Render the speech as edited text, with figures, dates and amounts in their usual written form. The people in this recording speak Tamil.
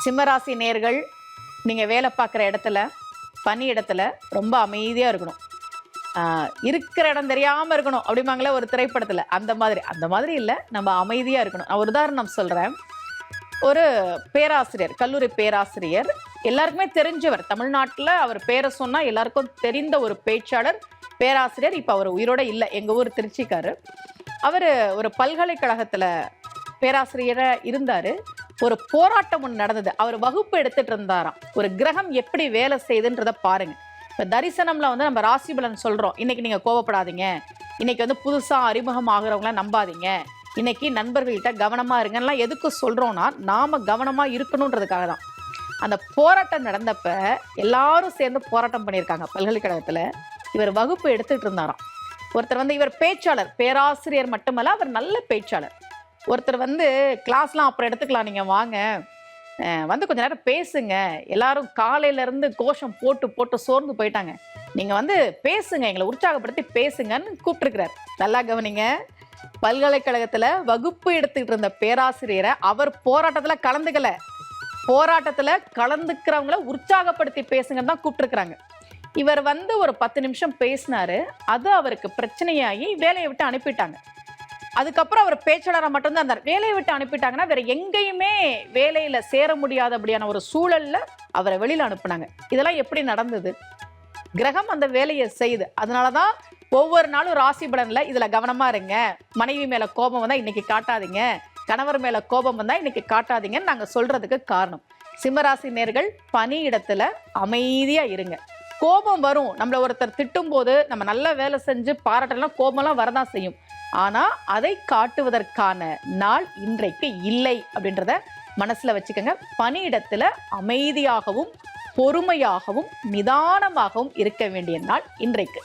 சிம்மராசி நேர்கள், நீங்க வேலை பார்க்குற இடத்துல, பணி இடத்துல ரொம்ப அமைதியா இருக்கணும். இருக்கிற இடம் தெரியாம இருக்கணும் அப்படிம்பாங்களே ஒரு திரைப்படத்துல, அந்த மாதிரி இல்லை, நம்ம அமைதியா இருக்கணும். நான் ஒரு உதாரணம் சொல்றேன். ஒரு பேராசிரியர், கல்லூரி பேராசிரியர், எல்லாருக்குமே தெரிஞ்சவர். தமிழ்நாட்டில் அவர் பேரை சொன்னா எல்லாருக்கும் தெரிந்த ஒரு பேச்சாளர், பேராசிரியர். இப்போ அவர் உயிரோட இல்லை, எங்க ஊர் திருச்சிக்காரு. அவர் ஒரு பல்கலைக்கழகத்துல பேராசிரியரா இருந்தாரு. ஒரு போராட்டம் ஒன்று நடந்தது. அவர் வகுப்பு எடுத்துட்டு இருந்தாராம். ஒரு கிரகம் எப்படி வேலை செய்யுதுன்றத பாருங்க. இப்போ தரிசனம்ல வந்து நம்ம ராசிபலன் சொல்றோம். இன்னைக்கு நீங்க கோவப்படாதீங்க, இன்னைக்கு வந்து புதுசா அறிமுகம் ஆகுறவங்கள நம்பாதீங்க, இன்னைக்கு நண்பர்கள்கிட்ட கவனமா இருங்கலாம் எதுக்கு சொல்றோம்னா, நாம கவனமா இருக்கணுன்றதுக்காக தான். அந்த போராட்டம் நடந்தப்ப எல்லாரும் சேர்ந்து போராட்டம் பண்ணியிருக்காங்க பல்கலைக்கழகத்துல. இவர் வகுப்பு எடுத்துட்டு இருந்தாராம். ஒருத்தர் வந்து, இவர் பேச்சாளர், பேராசிரியர் மட்டுமல்ல, அவர் நல்ல பேச்சாளர். ஒருத்தர் வந்து, கிளாஸ்லாம் அப்புறம் எடுத்துக்கலாம், நீங்க வாங்க, வந்து கொஞ்ச நேரம் பேசுங்க, எல்லாரும் காலையில இருந்து கோஷம் போட்டு போட்டு சோர்ந்து போயிட்டாங்க, நீங்க வந்து பேசுங்க, எங்களை உற்சாகப்படுத்தி பேசுங்கன்னு கூப்பிட்டுருக்கிறார். நல்லா கவனிங்க. பல்கலைக்கழகத்துல வகுப்பு எடுத்துக்கிட்டு இருந்த பேராசிரியரை அவர் போராட்டத்துல கலந்துக்கல, போராட்டத்துல கலந்துக்கிறவங்கள உற்சாகப்படுத்தி பேசுங்கன்னு தான் கூப்பிட்டுருக்குறாங்க. இவர் வந்து ஒரு 10 நிமிஷம் பேசினாரு. அது அவருக்கு பிரச்சனையாகி வேலையை விட்டு அனுப்பிட்டாங்க. அதுக்கப்புறம் அவர் பேச்சாளராக மட்டும்தான் இருந்தார். வேலையை விட்டு அனுப்பிட்டாங்கன்னா வேற எங்கேயுமே வேலையில சேர முடியாதபடியான ஒரு சூழல்ல அவரை வெளியில அனுப்புனாங்க. இதெல்லாம் எப்படி நடந்தது? கிரகம் அந்த வேலையை செய்யுது. அதனாலதான் ஒவ்வொரு நாளும் ராசி பலன்ல இதுல கவனமா இருங்க, மனைவி மேல கோபம் வந்தா இன்னைக்கு காட்டாதீங்க, கணவர் மேல கோபம் வந்தா இன்னைக்கு காட்டாதீங்கன்னு நாங்க சொல்றதுக்கு காரணம். சிம்மராசி நேர்கள், பணி இடத்துல அமைதியா இருங்க. கோபம் வரும். நம்மள ஒருத்தர் திட்டும் போது நம்ம நல்ல வேலை செஞ்சு பாராட்டலாம், கோபம்லாம் வரதான் செய்யும். ஆனா அதை காட்டுவதற்கான நாள் இன்றைக்கு இல்லை அப்படின்றத மனசுல வச்சுக்கோங்க. பணியிடத்துல அமைதியாகவும் பொறுமையாகவும் நிதானமாகவும் இருக்க வேண்டிய நாள் இன்றைக்கு.